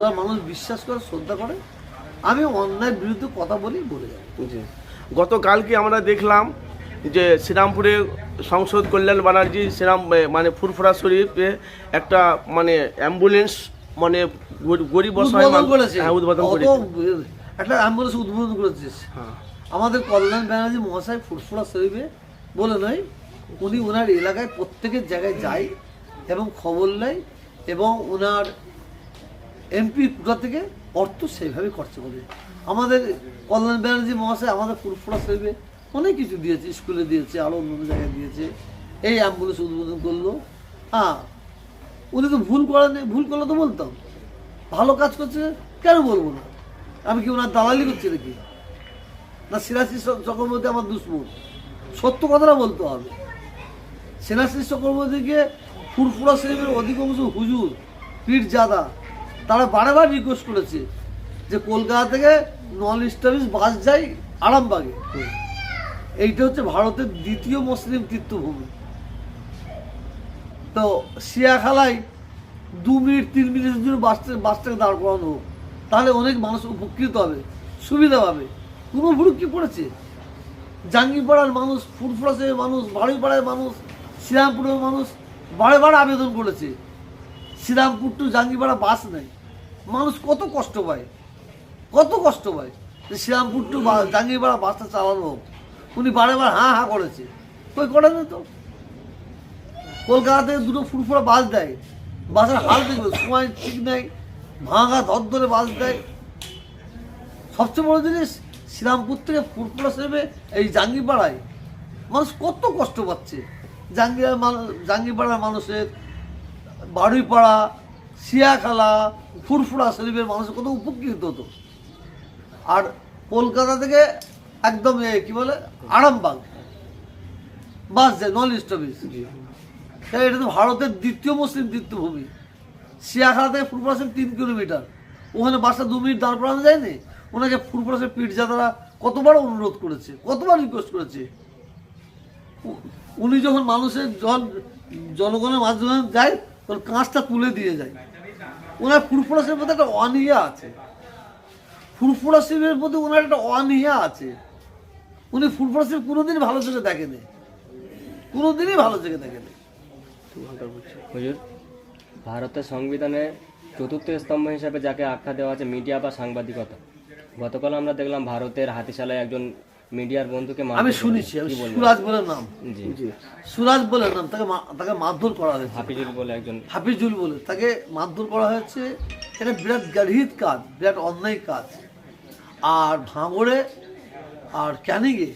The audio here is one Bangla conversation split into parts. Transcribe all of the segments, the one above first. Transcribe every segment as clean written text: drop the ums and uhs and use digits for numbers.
মানুষ বিশ্বাস করে, শ্রদ্ধা করে। আমি অন্যায়ের বিরুদ্ধে কথা বলি, বলে যাই। জি, গতকালকে আমরা দেখলাম যে শ্রীরামপুরে সংসদ কল্যাণ ব্যানার্জি মানে ফুরফুরা শরীফে একটা মানে অ্যাম্বুলেন্স মানে গরিব উদ্বোধন করেছে। উদ্বোধন করেছে। একটা অ্যাম্বুলেন্স উদ্বোধন করেছে। হ্যাঁ, আমাদের কল্যাণ ব্যানার্জি মহাশয় ফুরফুরা শরীফে বলে নয়, উনি ওনার এলাকায় প্রত্যেকের জায়গায় যায় এবং খবর নেয় এবং ওনার এমপি কোথা থেকে অর্থ সেইভাবে খরচ করে। আমাদের কল্যাণ ব্যানার্জি মহাশয় আমাদের ফুরফুরা শরীফে অনেক কিছু দিয়েছে, স্কুলে দিয়েছে, আরও অন্য জায়গায় দিয়েছে। এই অ্যাম্বুলেন্স উদ্বোধন করলো। হ্যাঁ, উনি তো ভুল করেনি, ভুল করলে তো বলতাম। ভালো কাজ করছে কেন বলবো না? আমি কি ওনার দালালি করছি নাকি? না শিলাশিস চক্রবর্তী আমার দুশ্মন? সত্য কথাটা বলতে হবে। শিলাশিস চক্রবর্তীকে ফুরফুরা শরীফের অধিকাংশ হুজুর পীরজাদা তারা বারবার রিকোয়েস্ট করেছে যে কলকাতা থেকে নন স্টপেজ বাস যায় আরামবাগে। এইটা হচ্ছে ভারতের দ্বিতীয় মুসলিম তীর্থভূমি। তো শিয়াখালায় 2 মিনিট 3 মিনিটের জন্য বাসটাকে দাঁড় করানো হোক, তাহলে অনেক মানুষ উপকৃত হবে, সুবিধা পাবে। কোনো ভুল কি পড়েছে? জাঙ্গিপাড়ার মানুষ, ফুরফুরা শরীফের মানুষ, বাড়িপাড়ার মানুষ, শ্রীরামপুরের মানুষ বারে আবেদন করেছে। শ্রীরামপুর টু জাঙ্গিপাড়া বাস নেই, মানুষ কত কষ্ট পায়, কত কষ্ট পায় যে শ্রীরামপুর টু জাঙ্গিপাড়া বাসটা চালানো হোক। উনি বারে হাঁ হাঁ করেছে, কই করে না তো। কলকাতা থেকে 2টো ফুরফুরা বাস দেয়, বাসের হাল দেখবে, সময় ঠিক নেই, ভাঙা ধরে বাস দেয়। সবচেয়ে বড় জিনিস, শ্রীরামপুর থেকে ফুরফুরা শরীফে এই জাঙ্গিপাড়ায় মানুষ কত কষ্ট পাচ্ছে। জাঙ্গিপাড়ার মানুষের, বাড়িপাড়া, শিয়াখালা, ফুরফুরা শরীফের মানুষের কত উপকৃত হতো। আর কলকাতা থেকে একদম কি বলে আরামবাগ বাস যায় নন স্টপেজ। এটা তো ভারতের দ্বিতীয় মুসলিম তীর্থভূমি। শিয়াখালা থেকে ফুরফুরা শরীফ 3 কিলোমিটার, ওখানে বাসটা 2 মিনিট দাঁড় করানো যায়নি। ওনাকে ফুরফুরা শরীফ পীরজাদারা কতবার অনুরোধ করেছে, কতবার রিকোয়েস্ট করেছে। উনি যখন মানুষের জনগণের মাধ্যমে যায় তখন কাঁচটা তুলে দিয়ে যায়। ওনার ফুরফুরা শরীফের মধ্যে একটা অনীহা আছে, ফুরফুরা শরীফের মধ্যে ওনার একটা অনীহা আছে। উনি ফুরফুরা শরীফ কোনোদিন ভালো চোখে দেখেনি, কোনোদিনই ভালো চোখে দেখেনি। হুজুর, ভারতের সংবিধানে 4র্থ স্তম্ভ হিসাবে যাকে আখ্যা দেওয়া আছে মিডিয়া বা সাংবাদিকতা, গতকাল আমরা দেখলাম ভারতের হাতিশালায় একজন মিডিয়ার বন্ধুকে আমি শুনেছি, সুরাজ বলে নাম, সুরাজ বলে নাম, তাকে মারধর করা হয়েছে। হাফিজুল বলে তাকে মারধর করা হয়েছে। এটা বিরাট গাঢ়িত কাজ, বিরাট অন্যায় কাজ। আর ভাঙড়ে আর ক্যানিংয়ে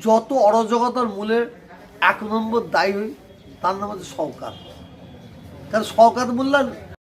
যত অরাজকতার মূলের 1 নম্বর দায়ী হই, তার নাম হচ্ছে শওকত। কারণ শওকত মোল্লা